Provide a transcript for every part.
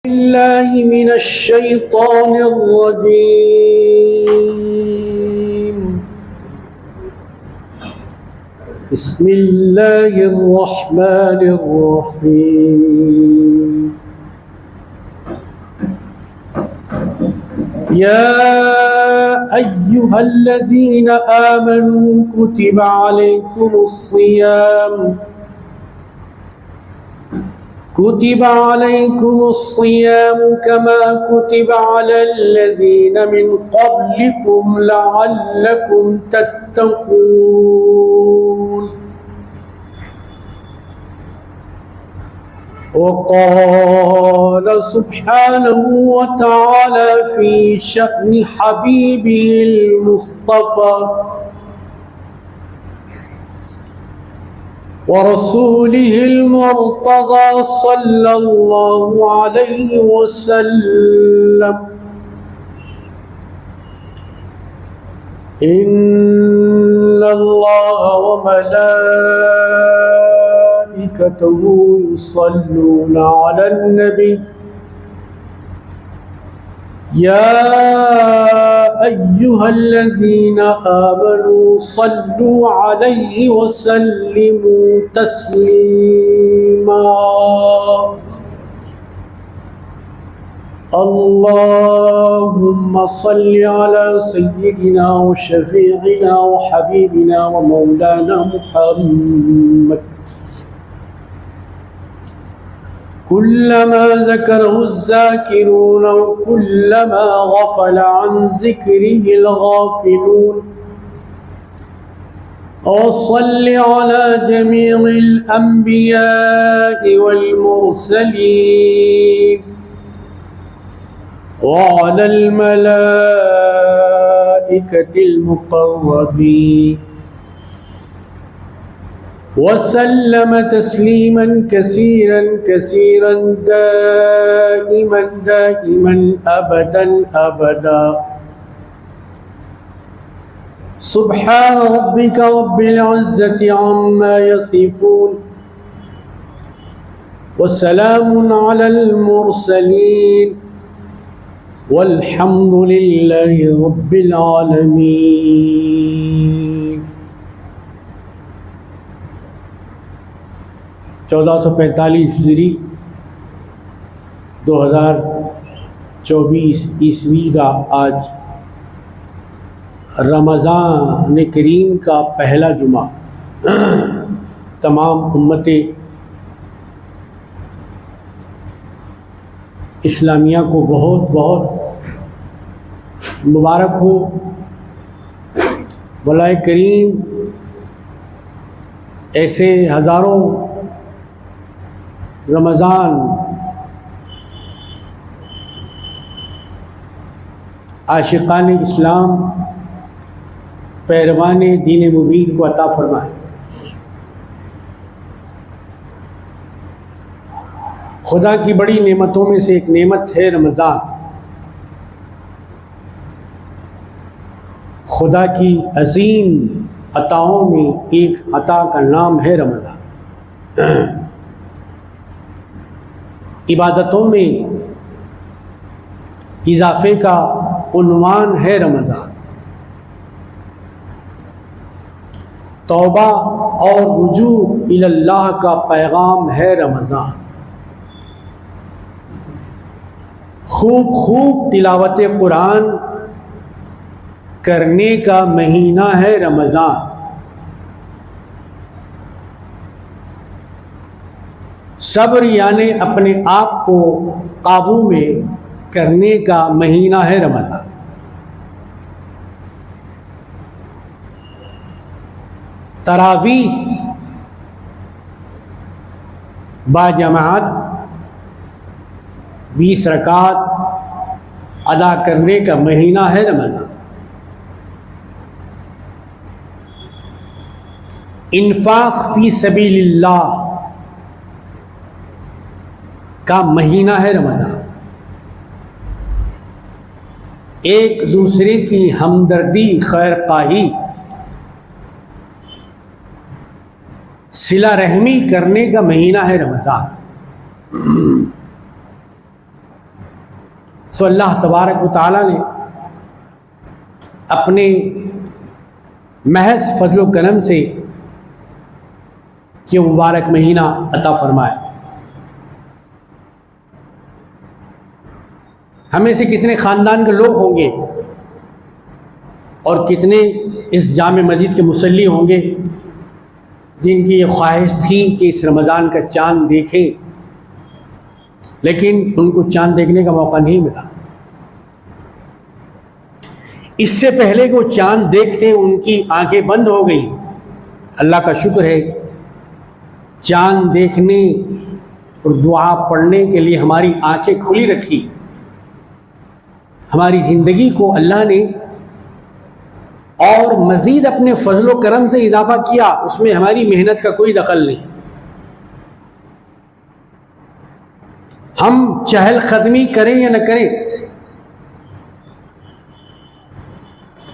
بالله من الشيطان الرجيم. بسم الله الرحمن الرحيم. يا أيها الذين آمنوا كتب عليكم الصيام كما كتب على الذين من قبلكم لعلكم تتقون. وقال سبحانه وتعالى في شأن حبيبه المصطفى ورسوله المرتضى صلى الله عليه وسلم: إن الله وملائكته يصلون على النبي يا أيها الذين آمنوا صلوا عليه وسلموا تسليما. اللهم صل على سيدنا وشفيعنا وحبيبنا ومولانا محمد كلما ذكره الذاكرون وكلما غفل عن ذكره الغافلون. وصل على جميع الأنبياء والمرسلين وعلى الملائكة المقربين وسلم تسليما كثيرا كثيرا دائما دائما أبدا أبدا. سبحان ربك رب العزة عما يصفون وسلام على المرسلين والحمد لله رب العالمين. 1445 ہجری 2024 عیسوی کا آج رمضان کریم کا پہلا جمعہ تمام امت اسلامیہ کو بہت بہت مبارک ہو. مولا کریم ایسے ہزاروں رمضان عاشقان اسلام پیروان دین مبین کو عطا فرمائے. خدا کی بڑی نعمتوں میں سے ایک نعمت ہے رمضان. خدا کی عظیم عطاؤں میں ایک عطا کا نام ہے رمضان. عبادتوں میں اضافے کا عنوان ہے رمضان. توبہ اور رجوع الی اللہ کا پیغام ہے رمضان. خوب خوب تلاوت قرآن کرنے کا مہینہ ہے رمضان. صبر یعنی اپنے آپ کو قابو میں کرنے کا مہینہ ہے رمضان. تراویح با جماعت 20 رکعت ادا کرنے کا مہینہ ہے رمضان. انفاق فی سبیل اللہ کا مہینہ ہے رمضان. ایک دوسرے کی ہمدردی خیر خواہی صلہ رحمی کرنے کا مہینہ ہے رمضان. سو اللہ تبارک و تعالیٰ نے اپنے محض فضل و کرم سے یہ مبارک مہینہ عطا فرمایا. ہمیں سے کتنے خاندان کے لوگ ہوں گے اور کتنے اس جامع مسجد کے مصلی ہوں گے جن کی یہ خواہش تھی کہ اس رمضان کا چاند دیکھیں، لیکن ان کو چاند دیکھنے کا موقع نہیں ملا. اس سے پہلے کہ وہ چاند دیکھتے ان کی آنکھیں بند ہو گئیں. اللہ کا شکر ہے چاند دیکھنے اور دعا پڑھنے کے لیے ہماری آنکھیں کھلی رکھی. ہماری زندگی کو اللہ نے اور مزید اپنے فضل و کرم سے اضافہ کیا، اس میں ہماری محنت کا کوئی دخل نہیں. ہم چہل قدمی کریں یا نہ کریں،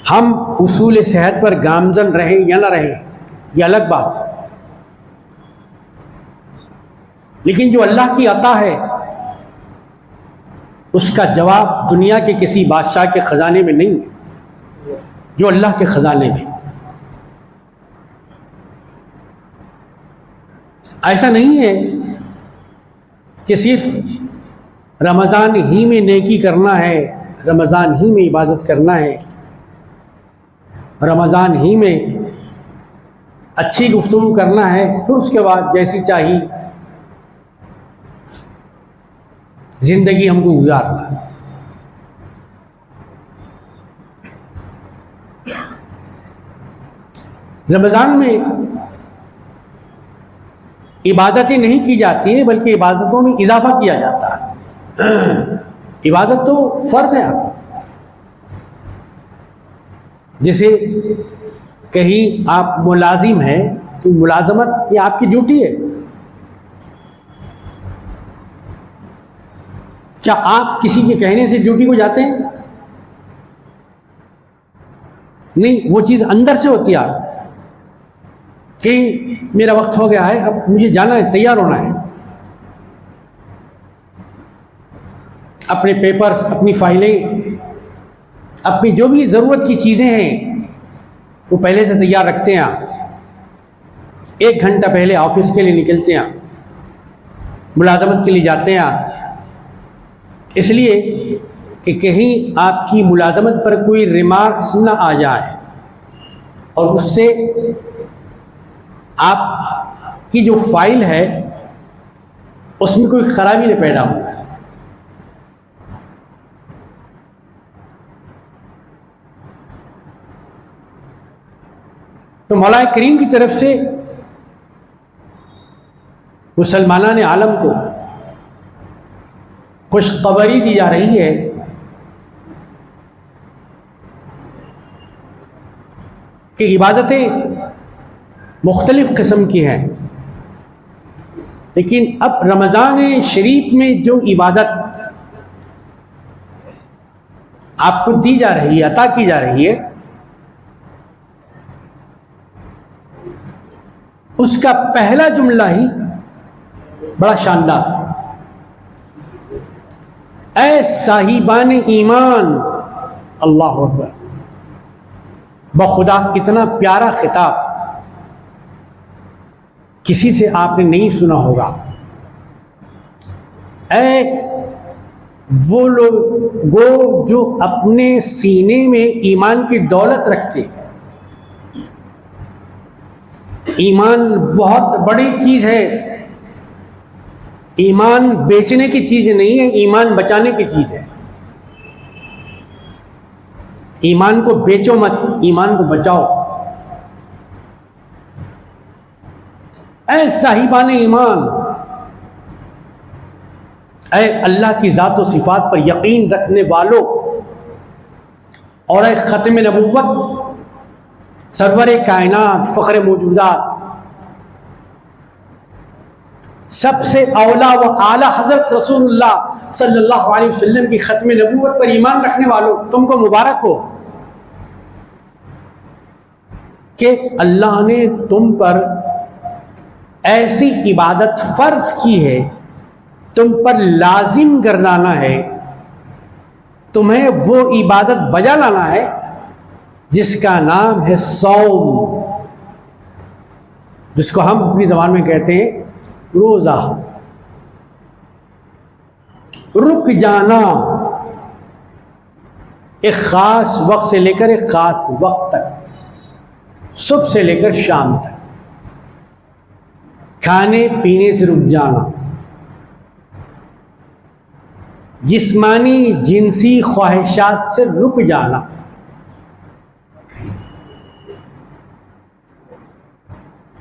ہم اصول صحت پر گامزن رہیں یا نہ رہیں، یہ الگ بات. لیکن جو اللہ کی عطا ہے اس کا جواب دنیا کے کسی بادشاہ کے خزانے میں نہیں ہے، جو اللہ کے خزانے میں. ایسا نہیں ہے کہ صرف رمضان ہی میں نیکی کرنا ہے، رمضان ہی میں عبادت کرنا ہے، رمضان ہی میں اچھی گفتگو کرنا ہے، پھر اس کے بعد جیسی چاہی زندگی ہم کو گزارنا ہے. رمضان میں عبادتیں نہیں کی جاتی ہیں بلکہ عبادتوں میں اضافہ کیا جاتا ہے. عبادت تو فرض ہے. آپ جیسے کہیں آپ ملازم ہیں تو ملازمت یہ آپ کی ڈیوٹی ہے. کیا آپ کسی کے کہنے سے ڈیوٹی کو جاتے ہیں؟ نہیں، وہ چیز اندر سے ہوتی ہے آپ کہ میرا وقت ہو گیا ہے، اب مجھے جانا ہے، تیار ہونا ہے. اپنے پیپرز، اپنی فائلیں، اپنی جو بھی ضرورت کی چیزیں ہیں وہ پہلے سے تیار رکھتے ہیں. 1 گھنٹہ پہلے آفس کے لیے نکلتے ہیں، ملازمت کے لیے جاتے ہیں، اس لیے کہ کہیں آپ کی ملازمت پر کوئی ریمارکس نہ آ جائے اور اس سے آپ کی جو فائل ہے اس میں کوئی خرابی نہ پیدا ہو. تو مولا کریم کی طرف سے مسلمانان عالم کو خوشخبری دی جا رہی ہے کہ عبادتیں مختلف قسم کی ہیں، لیکن اب رمضان شریف میں جو عبادت آپ کو دی جا رہی ہے، عطا کی جا رہی ہے، اس کا پہلا جملہ ہی بڑا شاندار ہے. اے صاحبان ایمان، اللہ اکبر، بخدا اتنا پیارا خطاب کسی سے آپ نے نہیں سنا ہوگا. اے وہ لوگ جو اپنے سینے میں ایمان کی دولت رکھتے. ایمان بہت بڑی چیز ہے، ایمان بیچنے کی چیز نہیں ہے، ایمان بچانے کی چیز ہے. ایمان کو بیچو مت، ایمان کو بچاؤ. اے صاحبان ایمان، اے اللہ کی ذات و صفات پر یقین رکھنے والوں، اور اے ختم نبوت، سرور کائنات، فخر موجودات، سب سے اولا و اعلی حضرت رسول اللہ صلی اللہ علیہ وسلم کی ختم نبوت پر ایمان رکھنے والوں، تم کو مبارک ہو کہ اللہ نے تم پر ایسی عبادت فرض کی ہے، تم پر لازم گردانا ہے تمہیں وہ عبادت بجا لانا ہے جس کا نام ہے صوم، جس کو ہم اپنی زبان میں کہتے ہیں روزہ۔ رک جانا ایک خاص وقت سے لے کر ایک خاص وقت تک، صبح سے لے کر شام تک، کھانے پینے سے رک جانا، جسمانی جنسی خواہشات سے رک جانا،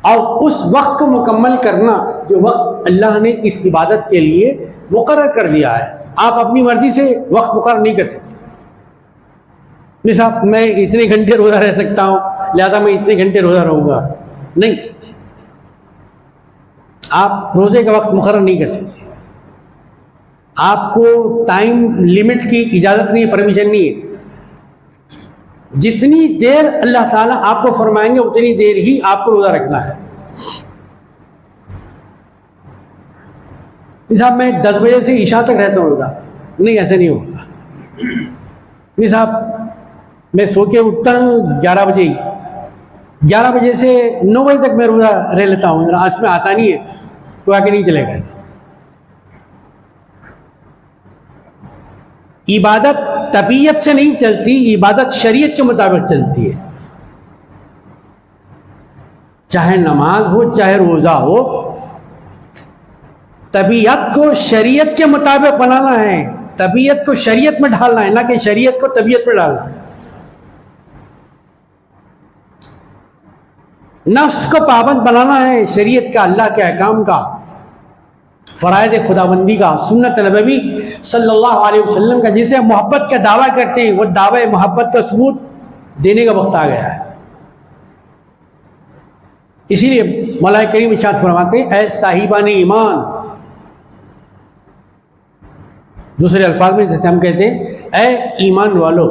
اور اس وقت کو مکمل کرنا جو وقت اللہ نے اس عبادت کے لیے مقرر کر دیا ہے۔ آپ اپنی مرضی سے وقت مقرر نہیں کر سکتے، صاحب میں اتنے گھنٹے روزہ رہ سکتا ہوں لہذا میں اتنے گھنٹے روزہ رہوں گا، نہیں، آپ روزے کا وقت مقرر نہیں کر سکتے، آپ کو ٹائم لمٹ کی اجازت نہیں ہے، پرمیشن نہیں ہے۔ جتنی دیر اللہ تعالیٰ آپ کو فرمائیں گے اتنی دیر ہی آپ کو روزہ رکھنا ہے۔ صاحب میں 10 بجے سے عشاء تک رہتا ہوں روزہ، نہیں، ایسے نہیں ہوگا۔ نہیں صاحب میں سو کے اٹھتا ہوں 11 بجے ہی، 11 بجے سے 9 بجے تک میں روزہ رہ لیتا ہوں، اس میں آسانی ہے، تو آگے نہیں چلے گا۔ عبادت طبیعت سے نہیں چلتی، عبادت شریعت کے مطابق چلتی ہے، چاہے نماز ہو چاہے روزہ ہو، طبیعت کو شریعت کے مطابق بنانا ہے، طبیعت کو شریعت میں ڈھالنا ہے، نہ کہ شریعت کو طبیعت میں ڈالنا ہے۔ نفس کو پابند بنانا ہے شریعت کا، اللہ کے احکام کا، فرائض خداوندی کا، سنت نبوی صلی اللہ علیہ وسلم کا، جسے محبت کا دعویٰ کرتے ہیں وہ دعوی محبت کا ثبوت دینے کا وقت آ گیا ہے۔ اسی لیے مولا کریم ارشاد فرماتے ہیں اے صاحبان ایمان، دوسرے الفاظ میں جیسے ہم کہتے ہیں اے ایمان والو،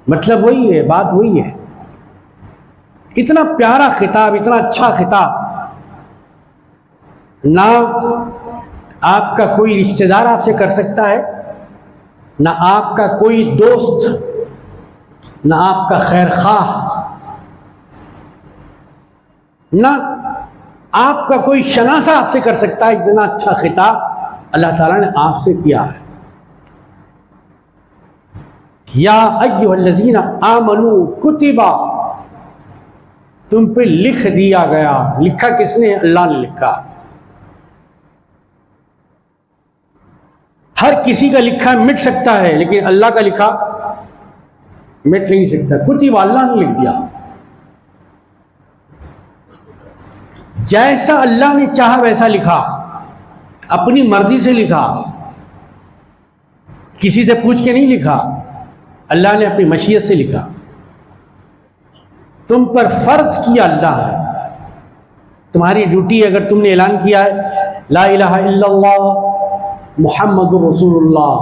مطلب وہی ہے، بات وہی ہے۔ اتنا پیارا خطاب، اتنا اچھا خطاب، نہ آپ کا کوئی رشتہ دار آپ سے کر سکتا ہے، نہ آپ کا کوئی دوست، نہ آپ کا خیر خواہ، نہ آپ کا کوئی شناسہ آپ سے کر سکتا ہے۔ اتنا اچھا خطاب اللہ تعالیٰ نے آپ سے کیا ہے۔ یا ایھا الذین آمنوا کتبا، تم پہ لکھ دیا گیا۔ لکھا کس نے؟ اللہ نے لکھا۔ ہر کسی کا لکھا مٹ سکتا ہے لیکن اللہ کا لکھا مٹ نہیں سکتا۔ کتب، اللہ نے لکھ دیا، جیسا اللہ نے چاہا ویسا لکھا، اپنی مرضی سے لکھا، کسی سے پوچھ کے نہیں لکھا، اللہ نے اپنی مشیت سے لکھا۔ تم پر فرض کیا اللہ نے، تمہاری ڈیوٹی اگر تم نے اعلان کیا ہے لا الہ الا اللہ محمد رسول اللہ،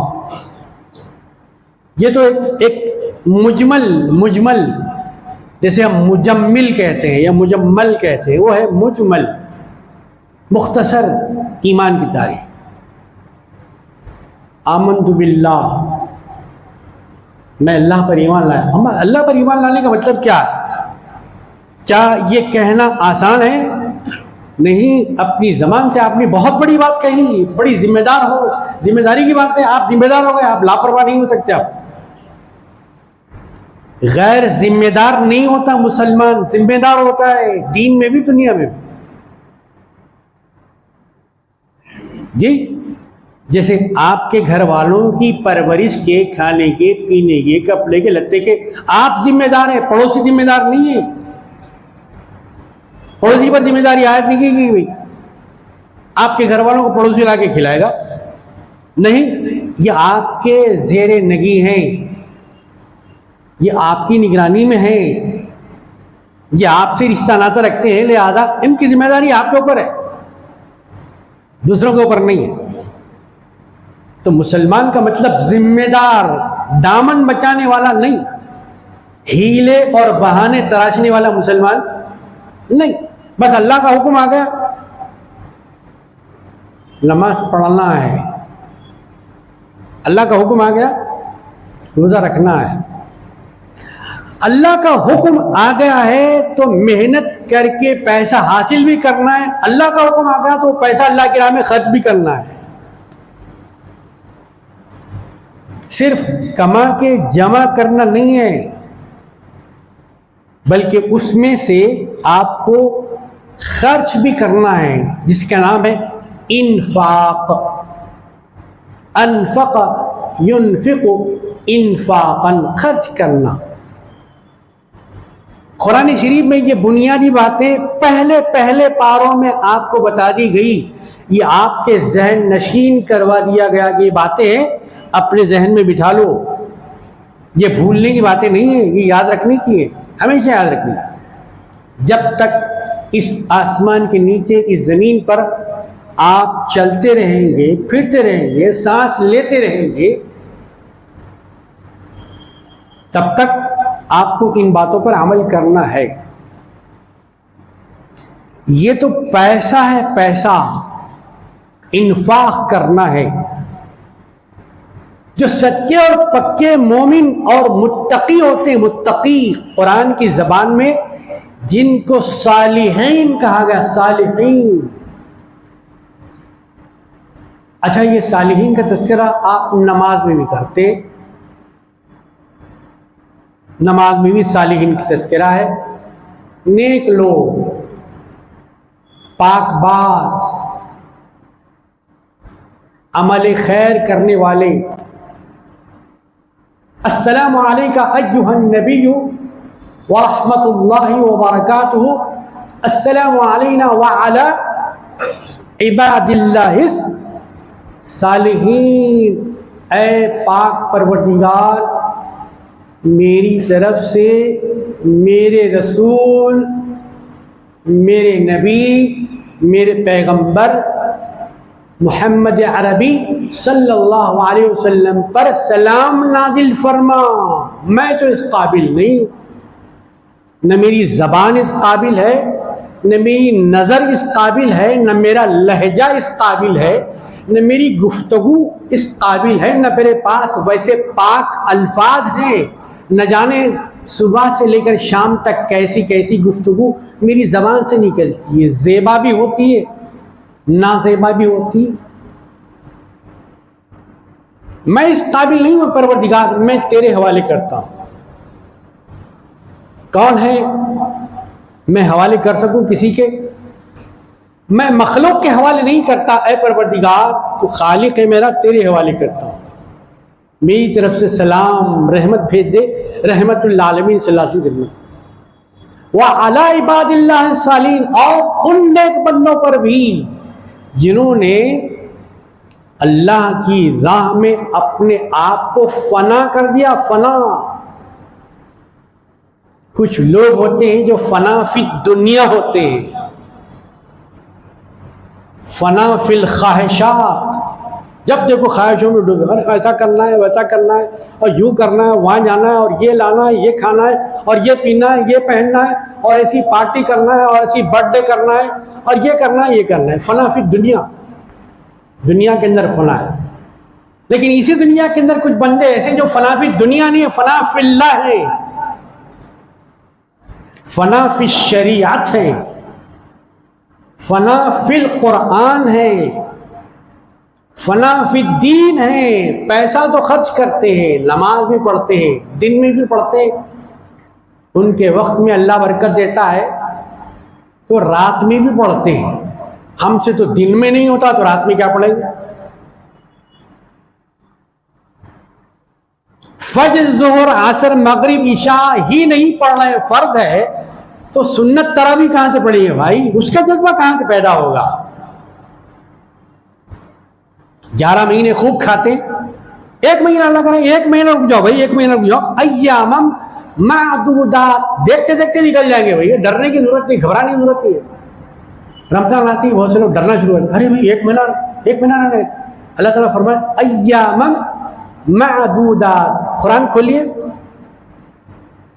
یہ تو ایک مجمل جیسے ہم مجمل کہتے ہیں یا مجمل کہتے ہیں، وہ ہے مجمل، مختصر ایمان کی تعریف۔ آمنت باللہ، میں اللہ پر ایمان لایا۔ ہم اللہ پر ایمان لانے کا مطلب کیا ہے؟ کیا یہ کہنا آسان ہے؟ نہیں، اپنی زبان سے آپ نے بہت بڑی بات کہی، بڑی ذمہ داری کی بات ہے، آپ ذمہ دار ہو گئے، آپ لاپرواہ نہیں ہو سکتے۔ آپ غیر ذمہ دار نہیں ہوتا مسلمان، ذمہ دار ہوتا ہے، دین میں بھی دنیا میں بھی۔ جی، جیسے آپ کے گھر والوں کی پرورش کے، کھانے کے، پینے کے، کپڑے کے، لتے کے آپ ذمہ دار ہیں، پڑوسی ذمہ دار نہیں ہے۔ پڑوسی پر ذمہ داری عائد نہیں کی گئی بھائی آپ کے گھر والوں کو پڑوسی لا کے کھلائے گا، نہیں، یہ آپ کے زیر نگی ہیں، یہ آپ کی نگرانی میں ہیں، یہ آپ سے رشتہ ناطہ رکھتے ہیں، لہذا ان کی ذمہ داری آپ کے اوپر ہے، دوسروں کے اوپر نہیں ہے۔ تو مسلمان کا مطلب ذمہ دار، دامن بچانے والا نہیں، ہیلے اور بہانے تراشنے والا مسلمان نہیں۔ بس اللہ کا حکم آ گیا، نماز پڑھنا ہے، اللہ کا حکم آ گیا، روزہ رکھنا ہے. اللہ کا حکم آ گیا ہے تو محنت کر کے پیسہ حاصل بھی کرنا ہے. اللہ کا حکم آ گیا تو پیسہ اللہ کی راہ میں خرچ بھی کرنا ہے. صرف کما کے جمع کرنا نہیں ہے، بلکہ اس میں سے آپ کو خرچ بھی کرنا ہے، جس کا نام ہے انفاق. انفق ينفق انفاقا، خرچ کرنا. قرآن شریف میں یہ بنیادی باتیں پہلے پاروں میں آپ کو بتا دی گئی. یہ آپ کے ذہن نشین کروا دیا گیا کہ یہ باتیں اپنے ذہن میں بٹھا لو. یہ بھولنے کی باتیں نہیں ہیں، یہ یاد رکھنے کی ہے، ہمیشہ یاد رکھنا ہے. جب تک اس آسمان کے نیچے اس زمین پر آپ چلتے رہیں گے، پھرتے رہیں گے، سانس لیتے رہیں گے، تب تک آپ کو ان باتوں پر عمل کرنا ہے. یہ تو پیسہ ہے، پیسہ انفاق کرنا ہے. جو سچے اور پکے مومن اور متقی ہوتے ہیں، متقی قرآن کی زبان میں جن کو صالحین کہا گیا، صالحین. اچھا، یہ صالحین کا تذکرہ آپ نماز میں بھی کرتے، نماز میں بھی صالحین کی تذکرہ ہے. نیک لوگ، پاک باز، عمل خیر کرنے والے. السلام علیکہ ایھا النبی ورحمۃ اللہ وبرکاتہ، السلام علینا وعلی عباد اللہ الصالحین. اے پاک پروردگار، میری طرف سے میرے رسول، میرے نبی، میرے پیغمبر محمد عربی صلی اللہ علیہ وسلم پر سلام نازل فرما. میں تو اس قابل نہیں، نہ میری زبان اس قابل ہے، نہ میری نظر اس قابل ہے، نہ میرا لہجہ اس قابل ہے، نہ میری گفتگو اس قابل ہے، نہ میرے پاس ویسے پاک الفاظ ہیں. نہ جانے صبح سے لے کر شام تک کیسی کیسی گفتگو میری زبان سے نکلتی ہے، زیبا بھی ہوتی ہے، نازیبا بھی ہوتی ہے. میں اس قابل نہیں ہوں پروردگار، میں تیرے حوالے کرتا ہوں. کون ہے میں حوالے کر سکوں کسی کے؟ میں مخلوق کے حوالے نہیں کرتا. اے پروردگار، تو خالق ہے میرا، تیرے حوالے کرتا ہوں. میری طرف سے سلام، رحمت بھیج دے رحمت للعالمین صلی اللہ علیہ وسلم. وعلی عباد اللہ الصالحین، اور ان نیک بندوں پر بھی جنہوں نے اللہ کی راہ میں اپنے آپ کو فنا کر دیا. فنا، کچھ لوگ ہوتے ہیں جو فنا فی دنیا ہوتے ہیں، فنا فی الخواہشات. جب دیکھو خواہشوں میں ڈوبے، اور ایسا کرنا ہے، ویسا کرنا ہے، اور یوں کرنا ہے، وہاں جانا ہے، اور یہ لانا ہے، یہ کھانا ہے، اور یہ پینا ہے، یہ پہننا ہے، اور ایسی پارٹی کرنا ہے، اور ایسی برتھ ڈے کرنا ہے، اور یہ کرنا ہے، یہ کرنا ہے. فنا فی دنیا، دنیا کے اندر فنا ہے. لیکن اسی دنیا کے اندر کچھ بندے ایسے جو فنا فی دنیا نہیں ہے، فنا فی اللہ ہے، فنا فی شریعت ہے، فنا فی القرآن ہے، فنا فی الدین ہے. پیسہ تو خرچ کرتے ہیں، نماز بھی پڑھتے ہیں، دن میں بھی پڑھتے ہیں. ان کے وقت میں اللہ برکت دیتا ہے تو رات میں بھی پڑھتے ہیں. ہم سے تو دن میں نہیں ہوتا تو رات میں کیا پڑھیں گے؟ فجر، ظہر، عصر، مغرب، عشاء ہی نہیں پڑھ رہے، فرض ہے تو سنت تراویح کہاں سے پڑھی ہے بھائی؟ اس کا جذبہ کہاں سے پیدا ہوگا؟ 11 مہینے خوب کھاتے، 1 مہینہ اللہ کرے 1 مہینہ رک جاؤ بھائی، 1 مہینہ رک جاؤ. ایام معدودات، دیکھتے دیکھتے نکل جائیں گے بھائی، ڈرنے کی ضرورت نہیں، گھبرانے کی ضرورت نہیں ہے. رمضان آتی ہے، بہت سے لوگ ڈرنا شروع ہوتے، ارے بھائی 1 مہینہ رہے. اللہ تعالیٰ فرمائے ایام معدودات. قرآن کھولیے،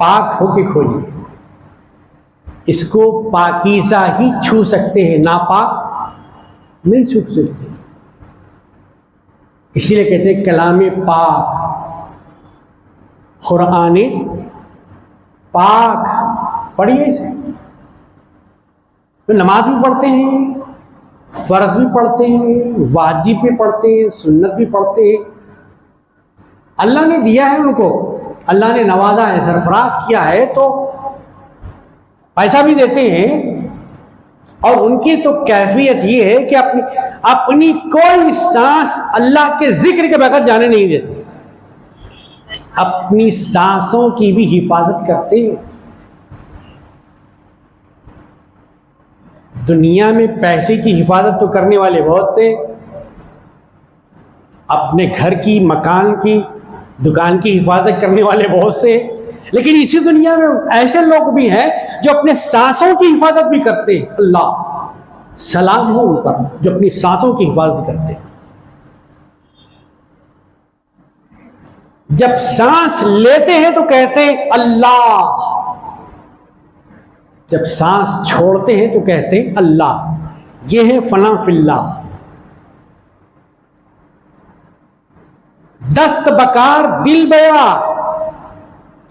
پاک ہو کے کھولیے. اس کو پاکیزہ ہی چھو سکتے ہیں، ناپاک نہیں چھو سکتے. اسی لیے کہتے ہیں کلام پاک. قرآن پاک پڑھیے اسے. تو نماز بھی پڑھتے ہیں, فرض بھی پڑھتے ہیں, واجب بھی پڑھتے ہیں, سنت بھی پڑھتے ہیں. اللہ نے دیا ہے ان کو, اللہ نے نوازا ہے, سرفراز کیا ہے, تو پیسہ بھی دیتے ہیں. اور ان کی تو کیفیت یہ ہے کہ اپنی کوئی سانس اللہ کے ذکر کے بغیر جانے نہیں دیتے. اپنی سانسوں کی بھی حفاظت کرتے ہیں. دنیا میں پیسے کی حفاظت تو کرنے والے بہت تھے, اپنے گھر کی, مکان کی, دکان کی حفاظت کرنے والے بہت سے, لیکن اسی دنیا میں ایسے لوگ بھی ہیں جو اپنے سانسوں کی حفاظت بھی کرتے ہیں. اللہ سلام ہو ان پر جو اپنی سانسوں کی حفاظت کرتے ہیں. جب سانس لیتے ہیں تو کہتے ہیں اللہ, جب سانس چھوڑتے ہیں تو کہتے ہیں اللہ. یہ ہے فنا فی اللہ. دست بکار دل بیار,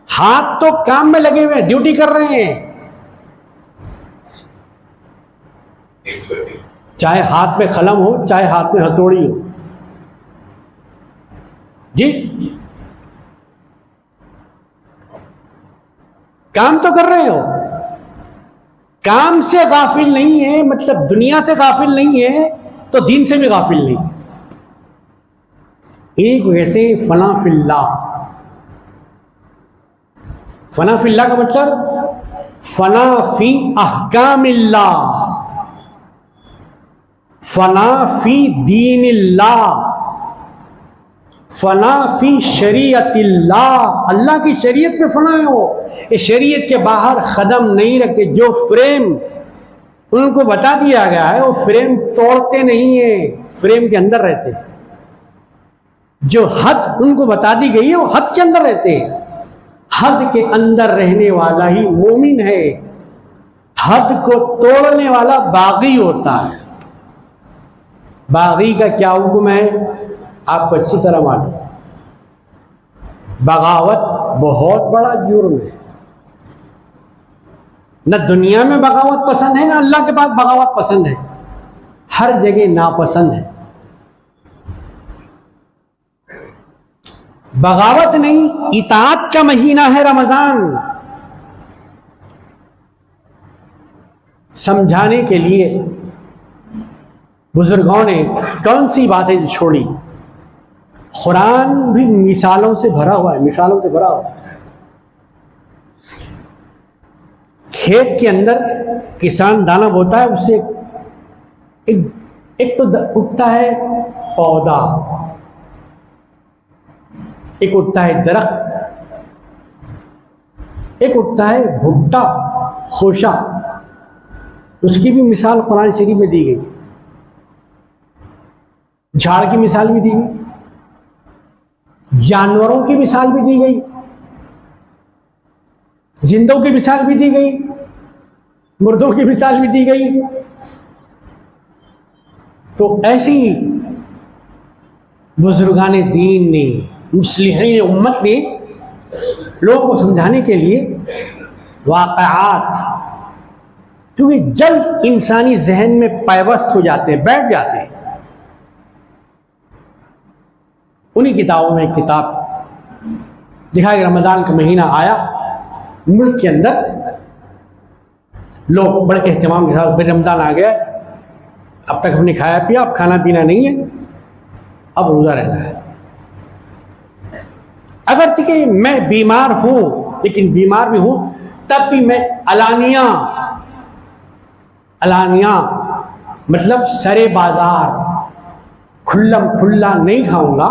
ہاتھ تو کام میں لگے ہوئے, ڈیوٹی کر رہے ہیں. چاہے ہاتھ میں قلم ہو, چاہے ہاتھ میں ہتھوڑی ہو. جی کام تو کر رہے ہو, کام سے غافل نہیں ہے, مطلب دنیا سے غافل نہیں ہے تو دین سے بھی غافل نہیں. ایک کہتے ہیں فنا فی اللہ. فنا فی اللہ کا مطلب فنا فی احکام اللہ, فنا فی دین اللہ, فنا فی شریعت اللہ. اللہ کی شریعت میں فنا ہے وہ, اس شریعت کے باہر قدم نہیں رکھتے. جو فریم ان کو بتا دیا گیا ہے وہ فریم توڑتے نہیں ہیں, فریم کے اندر رہتے. جو حد ان کو بتا دی گئی ہے وہ حد کے اندر رہتے ہیں. حد کے اندر رہنے والا ہی مومن ہے, حد کو توڑنے والا باغی ہوتا ہے. باغی کا کیا حکم ہے آپ کو اچھی طرح معلوم. بغاوت بہت بڑا جرم ہے. نہ دنیا میں بغاوت پسند ہے, نہ اللہ کے پاس بغاوت پسند ہے. ہر جگہ ناپسند ہے. بغاوت نہیں, اطاعت کا مہینہ ہے رمضان. سمجھانے کے لیے بزرگوں نے کون سی باتیں چھوڑی. قرآن بھی مثالوں سے بھرا ہوا ہے, مثالوں سے بھرا ہوا ہے. کھیت کے اندر کسان دانہ بوتا ہے, اس سے ایک تو اٹھتا ہے پودا, ایک اٹھتا ہے درخت, ایک اٹھتا ہے بھٹا خوشا. اس کی بھی مثال قرآن شریف میں دی گئی. جھاڑ کی مثال بھی دی گئی, جانوروں کی مثال بھی دی گئی, زندوں کی مثال بھی دی گئی, مردوں کی مثال بھی دی گئی. تو ایسی بزرگان دین نے, مصلحین امت نے لوگوں کو سمجھانے کے لیے واقعات, کیونکہ جلد انسانی ذہن میں پیوست ہو جاتے ہیں, بیٹھ جاتے ہیں. انہی کتابوں میں ایک کتاب دکھا کہ رمضان کا مہینہ آیا, ملک کے اندر لوگ بڑے اہتمام کے ساتھ رمضان آ گیا, اب تک ہم نے کھایا پیا, اب کھانا پینا نہیں ہے, اب روزہ رہنا ہے. اگرچہ کہ میں بیمار ہوں, لیکن بیمار بھی ہوں تب بھی میں علانیہ مطلب سرے بازار کھلم کھلا نہیں کھاؤں گا.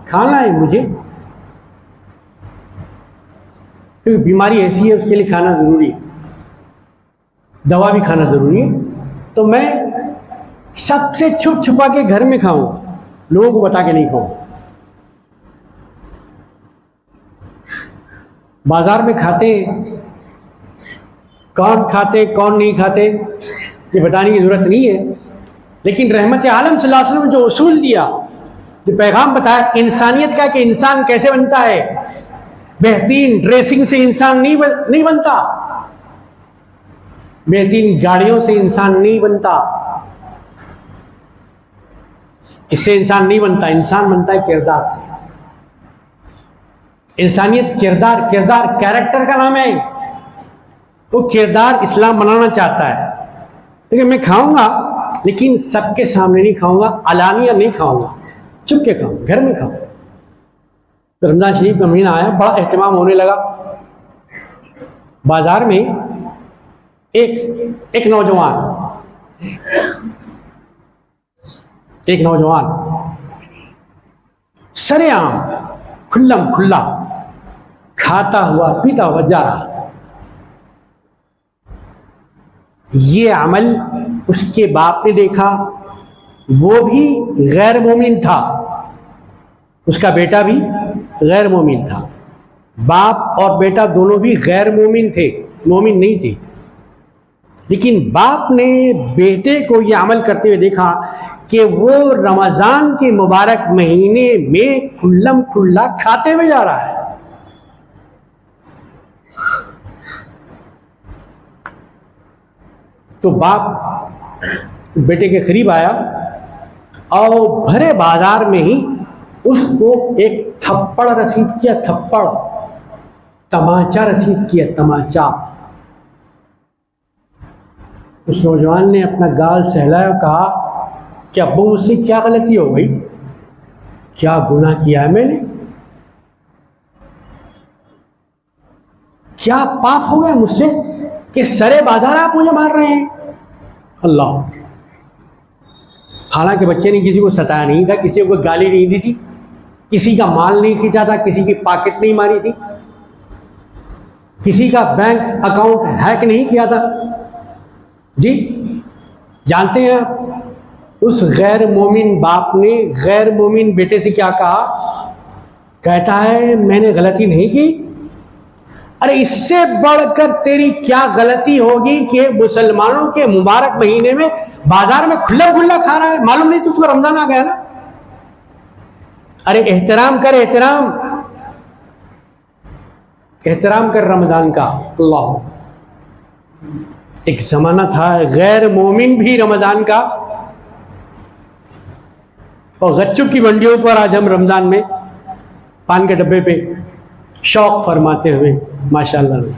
کھانا ہے مجھے, کیونکہ بیماری ایسی ہے اس کے لیے کھانا ضروری ہے, دوا بھی کھانا ضروری ہے. تو میں سب سے چھپ چھپا کے گھر میں کھاؤں گا, لوگوں کو بتا کے نہیں کھاؤں گا. بازار میں کھاتے کون کھاتے کون نہیں کھاتے یہ بتانے کی ضرورت نہیں ہے, لیکن رحمت عالم صلی اللہ علیہ وسلم نے جو اصول دیا, جو پیغام بتایا انسانیت کا کہ انسان کیسے بنتا ہے, بہترین ڈریسنگ سے انسان نہیں بنتا، بہترین گاڑیوں سے انسان نہیں بنتا، اس سے انسان نہیں بنتا، انسان بنتا ہے کردار سے۔ انسانیت کردار کیریکٹر کا نام ہے، وہ کردار اسلام بنانا چاہتا ہے۔ لیکن میں کھاؤں گا، لیکن سب کے سامنے نہیں کھاؤں گا، علانیہ نہیں کھاؤں گا، چپ کے کھاؤں، گھر میں کھاؤں۔ رمضان شریف کا مہینہ آیا، بڑا اہتمام ہونے لگا۔ بازار میں ایک نوجوان سرے عام کھلم کھلا کھاتا ہوا پیتا ہوا جا رہا۔ یہ عمل اس کے باپ نے دیکھا، وہ بھی غیر مومن تھا، اس کا بیٹا بھی غیر مومن تھا، باپ اور بیٹا دونوں بھی غیر مومن تھے، مومن نہیں تھے۔ لیکن باپ نے بیٹے کو یہ عمل کرتے ہوئے دیکھا کہ وہ رمضان کے مبارک مہینے میں کھلم کھلا کھاتے ہوئے جا رہا ہے۔ تو باپ بیٹے کے قریب آیا اور بھرے بازار میں ہی اس کو ایک تھپڑ رسید کیا، تھپڑ، تماچا رسید کیا، تماچا۔ اس نوجوان نے اپنا گال سہلایا اور کہا کہ ابو مجھ سے کیا غلطی ہو گئی، کیا گناہ کیا ہے میں نے، کیا پاپ ہو گیا مجھ سے کہ سرے بازار آپ مجھے مار رہے ہیں۔ اللہ، حالانکہ بچے نے کسی کو ستایا نہیں تھا، کسی کو گالی نہیں دی تھی، کسی کا مال نہیں کھینچا تھا، کسی کی پاکٹ نہیں ماری تھی، کسی کا بینک اکاؤنٹ ہیک نہیں کیا تھا۔ جی جانتے ہیں آپ اس غیر مومن باپ نے غیر مومن بیٹے سے کیا کہا؟ کہتا ہے میں نے غلطی نہیں کی۔ ارے اس سے بڑھ کر تیری کیا غلطی ہوگی کہ مسلمانوں کے مبارک مہینے میں بازار میں کھلا کھلا کھا رہا ہے؟ معلوم نہیں تجھ کو رمضان آ گیا نا؟ ارے احترام کر، احترام کر رمضان کا۔ اللہ، ایک زمانہ تھا غیر مومن بھی رمضان کا، اور غچوں کی منڈیوں پر آج ہم رمضان میں پان کے ڈبے پہ شوق فرماتے ہوئے ماشاءاللہ۔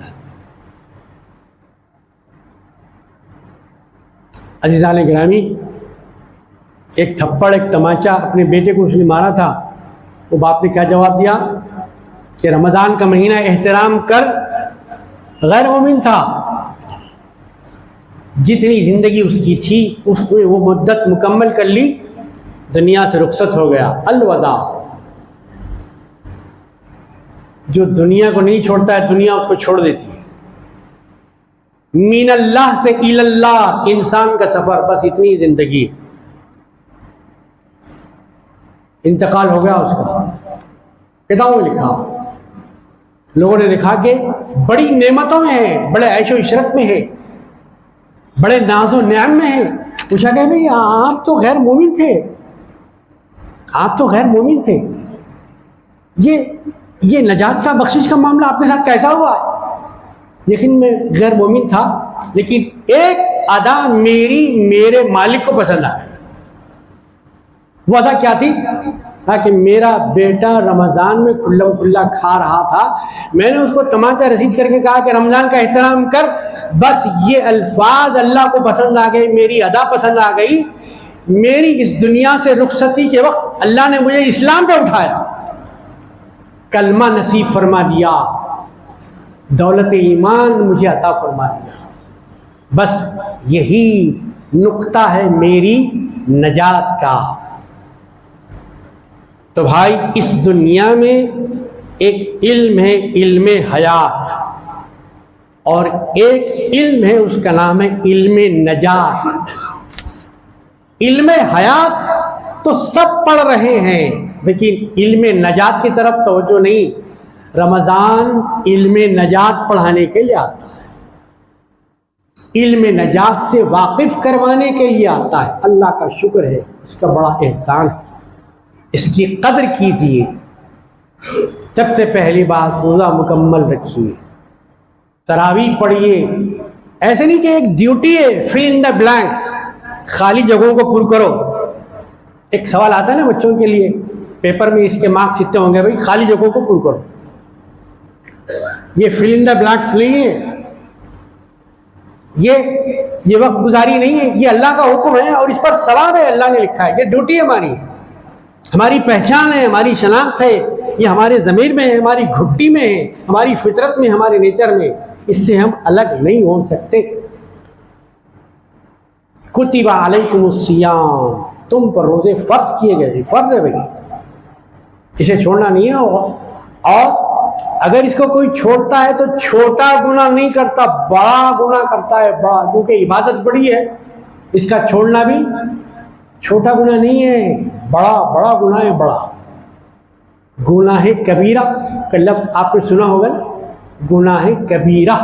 عزیزان گرامی، ایک تھپڑ، ایک تماچا اپنے بیٹے کو اس نے مارا تھا، وہ باپ نے کیا جواب دیا کہ رمضان کا مہینہ احترام کر۔ غیر مومن تھا، جتنی زندگی اس کی تھی اس نے وہ مدت مکمل کر لی، دنیا سے رخصت ہو گیا، الوداع۔ جو دنیا کو نہیں چھوڑتا ہے دنیا اس کو چھوڑ دیتی ہے۔ من اللہ سے الی اللہ انسان کا سفر، بس اتنی زندگی، انتقال ہو گیا اس کا۔ کتابوں میں لکھا، لوگوں نے دیکھا کہ بڑی نعمتوں میں ہے، بڑے عیش و عشرت میں ہے، بڑے ناز و نعم میں ہے۔ پوچھا کہ بھئی آپ تو غیر مومن تھے، آپ تو غیر مومن تھے، یہ نجات کا بخشش کا معاملہ آپ کے ساتھ کیسا ہوا؟ لیکن میں غیر مومن تھا، لیکن ایک ادا میرے مالک کو پسند آئی۔ وہ ادا کیا تھی؟ کہ میرا بیٹا رمضان میں کھلم کھلا کھا رہا تھا، میں نے اس کو تماچا رسید کر کے کہا کہ رمضان کا احترام کر۔ بس یہ الفاظ اللہ کو پسند آ گئی، میری ادا پسند آ گئی۔ میری اس دنیا سے رخصتی کے وقت اللہ نے مجھے اسلام پہ اٹھایا، کلمہ نصیب فرما دیا، دولت ایمان مجھے عطا فرما دیا۔ بس یہی نقطہ ہے میری نجات کا۔ تو بھائی اس دنیا میں ایک علم ہے، علم حیات، اور ایک علم ہے اس کا نام ہے علم نجات۔ علم حیات تو سب پڑھ رہے ہیں، لیکن علم نجات کی طرف توجہ نہیں۔ رمضان علم نجات پڑھانے کے لیے آتا ہے، علم نجات سے واقف کروانے کے لیے آتا ہے۔ اللہ کا شکر ہے، اس کا بڑا احسان ہے، اس کی قدر کیجیے۔ سب سے پہلی بات روزہ مکمل رکھیے، تراویح پڑھیے. ایسے نہیں کہ ایک ڈیوٹی ہے فل ان دا بلینکس، خالی جگہوں کو پر کرو. ایک سوال آتا ہے نا بچوں کے لیے پیپر میں، اس کے مارکس اتنے ہوں گے، بھائی خالی جگہوں کو پر کرو. یہ فل ان دا بلینکس نہیں ہے، یہ وقت گزاری نہیں ہے، یہ اللہ کا حکم ہے اور اس پر ثواب ہے، اللہ نے لکھا ہے. یہ ڈیوٹی ہماری ہے، ہماری پہچان ہے، ہماری شناخت ہے، یہ ہمارے ضمیر میں ہے، ہماری گھٹی میں ہے، ہماری فطرت میں، ہمارے نیچر میں. اس سے ہم الگ نہیں ہو سکتے. کتب علیکم الصیام، تم پر روزے فرض کیے گئے، فرض ہے بھائی، اسے چھوڑنا نہیں ہے. اور اگر اس کو کوئی چھوڑتا ہے تو چھوٹا گناہ نہیں کرتا، بڑا گناہ کرتا ہے، بڑا، کیونکہ عبادت بڑی ہے. اس کا چھوڑنا بھی چھوٹا گناہ نہیں ہے، بڑا گناہ ہے، بڑا گناہ کبیرہ کا لفظ آپ نے سنا ہوگا نا، گناہ کبیرہ،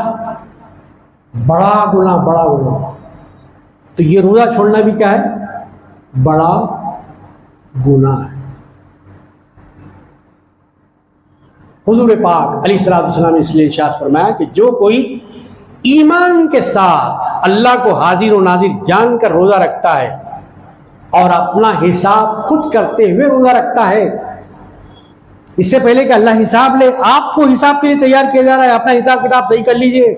بڑا گناہ. تو یہ روزہ چھوڑنا بھی کیا ہے؟ بڑا گناہ ہے. حضور پاک علیہ الصلوۃ والسلام نے اس لیے ارشاد فرمایا کہ جو کوئی ایمان کے ساتھ اللہ کو حاضر و ناظر جان کر روزہ رکھتا ہے اور اپنا حساب خود کرتے ہوئے روزہ رکھتا ہے، اس سے پہلے کہ اللہ حساب لے، آپ کو حساب کے لیے تیار کیا جا رہا ہے. اپنا حساب کتاب صحیح کر لیجئے،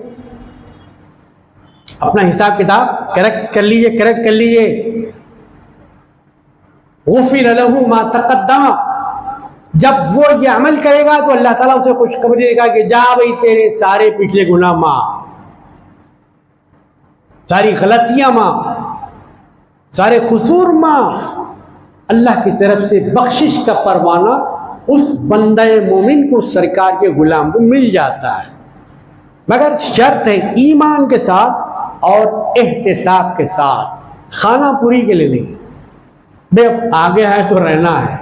اپنا حساب کتاب کریکٹ کر لیجئے. غفر له ما تقدم، جب وہ یہ عمل کرے گا تو اللہ تعالیٰ اسے خوشخبری دے گا کہ جا بھائی تیرے سارے پچھلے گناہ معاف، ساری غلطیاں معاف، سارے قصور معاف. اللہ کی طرف سے بخشش کا پروانہ اس بندہ مومن کو، سرکار کے غلام کو مل جاتا ہے، مگر شرط ہے ایمان کے ساتھ اور احتساب کے ساتھ، خانہ پوری کے لیے نہیں. بے آگے ہے تو رہنا ہے،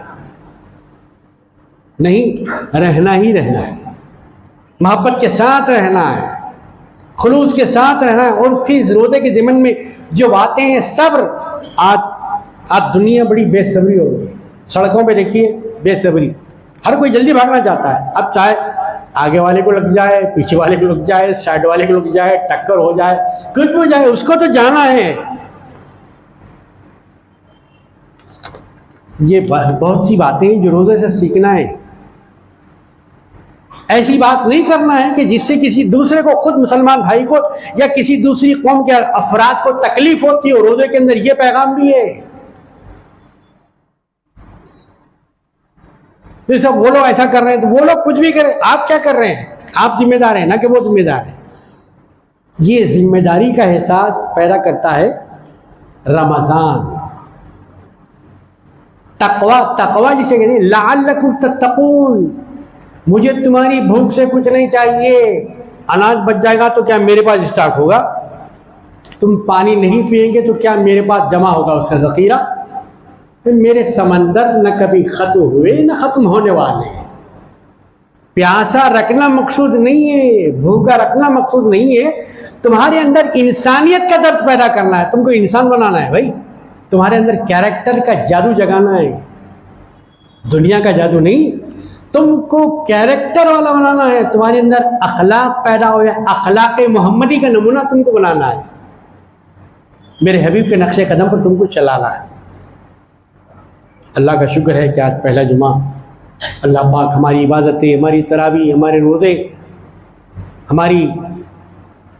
نہیں رہنا ہی رہنا ہے، محبت کے ساتھ رہنا ہے، خلوص کے ساتھ رہنا ہے. اور پھر روزے کے ضمن میں جو باتیں ہیں، صبر. آج دنیا بڑی بے صبری ہو گئی، سڑکوں پہ دیکھیے بے صبری، ہر کوئی جلدی بھاگنا چاہتا ہے. اب چاہے آگے والے کو لگ جائے، پیچھے والے کو لگ جائے، سائڈ والے کو لگ جائے، ٹکر ہو جائے، کچھ بھی ہو جائے، اس کو تو جانا ہے. یہ بہت سی باتیں جو روزے سے سیکھنا ہے. ایسی بات نہیں کرنا ہے کہ جس سے کسی دوسرے کو، خود مسلمان بھائی کو یا کسی دوسری قوم کے افراد کو تکلیف ہوتی ہے. روزے کے اندر یہ پیغام بھی ہے. جیسے وہ لوگ ایسا کر رہے ہیں تو وہ لوگ کچھ بھی کریں، آپ کیا کر رہے ہیں؟ آپ ذمہ دار ہیں، نہ کہ وہ ذمہ دار ہیں. یہ ذمہ داری کا احساس پیدا کرتا ہے رمضان. تقوی جسے کہتے ہیں، لعلکم تتقون، مجھے تمہاری بھوک سے کچھ نہیں چاہیے. اناج بچ جائے گا تو کیا میرے پاس اسٹاک ہوگا؟ تم پانی نہیں پئیں گے تو کیا میرے پاس جمع ہوگا اس کا ذخیرہ؟ میرے سمندر نہ کبھی ختم ہوئے نہ ختم ہونے والے ہیں. پیاسا رکھنا مقصود نہیں ہے، بھوکا رکھنا مقصود نہیں ہے. تمہارے اندر انسانیت کا درد پیدا کرنا ہے، تم کو انسان بنانا ہے بھائی. تمہارے اندر کیریکٹر کا جادو جگانا ہے، دنیا کا جادو نہیں. تم کو کیریکٹر والا بنانا ہے، تمہارے اندر اخلاق پیدا ہو جائے، اخلاق محمدی کا نمونہ تم کو بنانا ہے. میرے حبیب کے نقش قدم پر تم کو چلانا ہے. اللہ کا شکر ہے کہ آج پہلا جمعہ، اللہ پاک ہماری عبادتیں، ہماری تراویح، ہمارے روزے، ہماری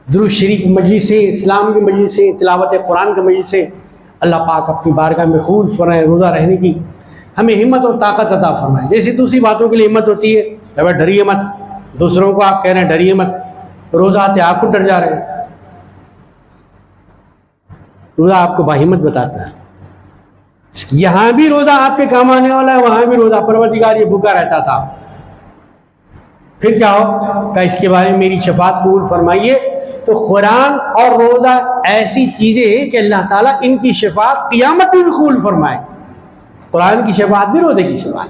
درود شریف مجلسیں، اسلام کی مجلسیں، تلاوت قرآن کی مجلسیں، اللہ پاک اپنی بارگاہ میں خوب فرمائے روزہ رہنے کی ہمیں ہمت اور طاقت عطا فرمائے. جیسے دوسری باتوں کے لیے ہمت ہوتی ہے، اب ڈریے مت، دوسروں کو آپ کہہ رہے ہیں ڈریے مت، روزہ آتے آپ کو ڈر جا رہے ہیں. روزہ آپ کو باہمت بتاتا ہے. یہاں بھی روزہ آپ کے کام آنے والا ہے، وہاں بھی روزہ. پروردگار یہ بھوکا رہتا تھا، پھر کیا ہو کہ اس کے بارے میں میری شفاعت قبول فرمائیے. تو قرآن اور روزہ ایسی چیزیں ہیں کہ اللہ تعالیٰ ان کی شفاعت قیامت میں بھی قبول فرمائے. قرآن کی شفاعت بھی، روزے کی شفاعت.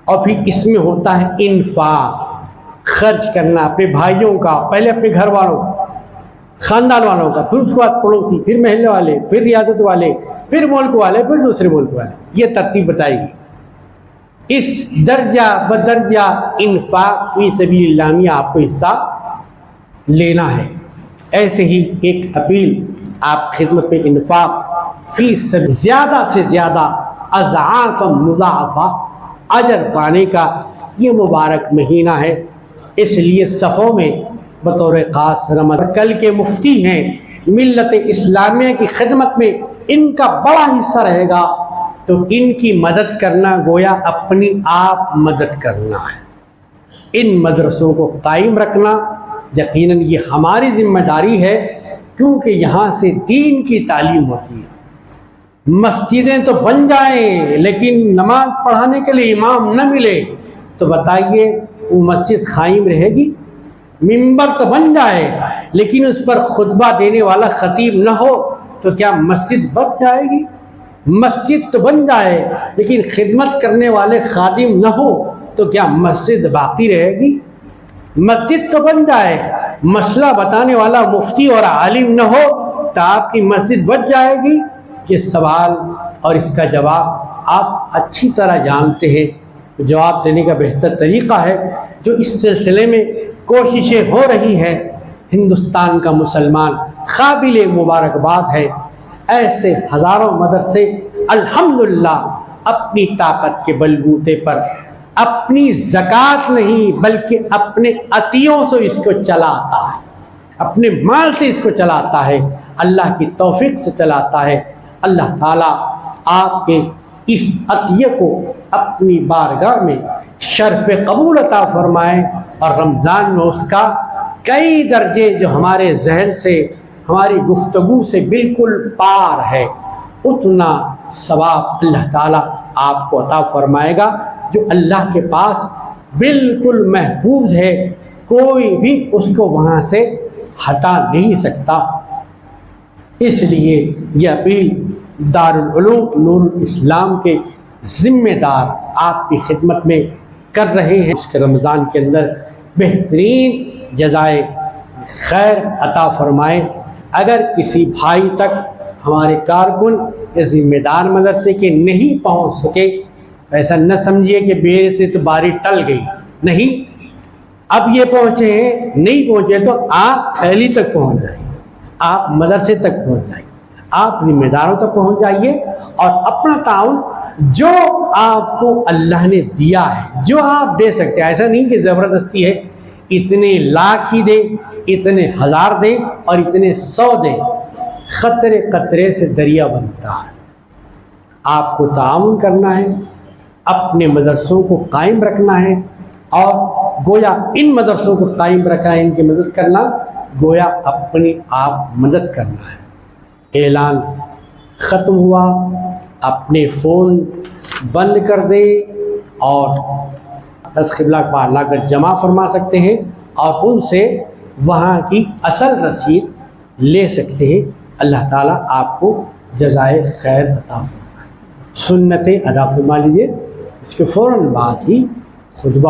اور پھر اس میں ہوتا ہے انفاق، خرچ کرنا اپنے بھائیوں کا، پہلے اپنے گھر والوں کا، خاندان والوں کا، پھر اس کے بعد پڑوسی، پھر محلے والے، پھر ریاست والے، پھر ملک والے، پھر دوسرے ملک والے. یہ ترتیب بتائے گی. اس درجہ بدرجہ انفاق فی سبیل اللہ میں آپ کو حصہ لینا ہے۔ ایسے ہی ایک اپیل آپ خدمت میں انفاق فی سبیل زیادہ سے زیادہ اضعاف مضاعفہ اجر پانے کا یہ مبارک مہینہ ہے، اس لیے صفوں میں بطور خاص رمضان کل کے مفتی ہیں ملت اسلامیہ کی خدمت میں ان کا بڑا حصہ رہے گا، تو ان کی مدد کرنا گویا اپنی آپ مدد کرنا ہے۔ ان مدرسوں کو قائم رکھنا یقیناً یہ ہماری ذمہ داری ہے، کیونکہ یہاں سے دین کی تعلیم ہوتی ہے۔ مسجدیں تو بن جائیں لیکن نماز پڑھانے کے لیے امام نہ ملے تو بتائیے وہ مسجد قائم رہے گی؟ منبر تو بن جائے لیکن اس پر خطبہ دینے والا خطیب نہ ہو تو کیا مسجد بچ جائے گی؟ مسجد تو بن جائے لیکن خدمت کرنے والے خادم نہ ہو تو کیا مسجد باقی رہے گی؟ مسجد تو بن جائے، مسئلہ بتانے والا مفتی اور عالم نہ ہو تو آپ کی مسجد بچ جائے گی؟ یہ سوال اور اس کا جواب آپ اچھی طرح جانتے ہیں۔ جواب دینے کا بہتر طریقہ ہے جو اس سلسلے میں کوششیں ہو رہی ہیں، ہندوستان کا مسلمان قابل مبارکباد ہے۔ ایسے ہزاروں مدرسے الحمدللہ اپنی طاقت کے بلبوتے پر اپنی زکوٰۃ نہیں بلکہ اپنے عطیوں سے اس کو چلاتا ہے، اپنے مال سے اس کو چلاتا ہے، اللہ کی توفیق سے چلاتا ہے۔ اللہ تعالیٰ آپ کے اس عطیہ کو اپنی بارگاہ میں شرف قبول عطا فرمائے، اور رمضان میں اس کا کئی درجے جو ہمارے ذہن سے ہماری گفتگو سے بالکل پار ہے، اتنا ثواب اللہ تعالیٰ آپ کو عطا فرمائے گا جو اللہ کے پاس بالکل محفوظ ہے، کوئی بھی اس کو وہاں سے ہٹا نہیں سکتا۔ اس لیے یہ اپیل دارالعلوم نور الاسلام کے ذمہ دار آپ کی خدمت میں کر رہے ہیں۔ اس کے رمضان کے اندر بہترین جزائے خیر عطا فرمائے۔ اگر کسی بھائی تک ہمارے کارکن یا ذمہ دار مدرسے کے نہیں پہنچ سکے، ایسا نہ سمجھیے کہ میرے سے تو باری ٹل گئی، نہیں، اب یہ پہنچے ہیں، نہیں پہنچے تو آپ تھیلی تک پہنچ جائیے، آپ مدرسے تک پہنچ جائیے، آپ ذمہ داروں تک پہنچ جائیے، اور اپنا تعاون جو آپ کو اللہ نے دیا ہے، جو آپ دے سکتے ہیں، ایسا نہیں کہ زبردستی ہے اتنے لاکھ ہی دے، اتنے ہزار دے اور اتنے 100 دے، قطرے قطرے سے دریا بنتا ہے۔ آپ کو تعاون کرنا ہے، اپنے مدرسوں کو قائم رکھنا ہے، اور گویا ان مدرسوں کو قائم رکھنا ہے، ان کی مدد کرنا گویا اپنی آپ مدد کرنا ہے۔ اعلان ختم ہوا، اپنے فون بند کر دے اور قبلہ کے پاس لا کر جمع فرما سکتے ہیں اور ان سے وہاں کی اصل رسید لے سکتے ہیں۔ اللہ تعالیٰ آپ کو جزائے خیر عطا فرمائے۔ سنتیں ادا فرما لیجیے، اس کے فوراً بعد ہی خطبہ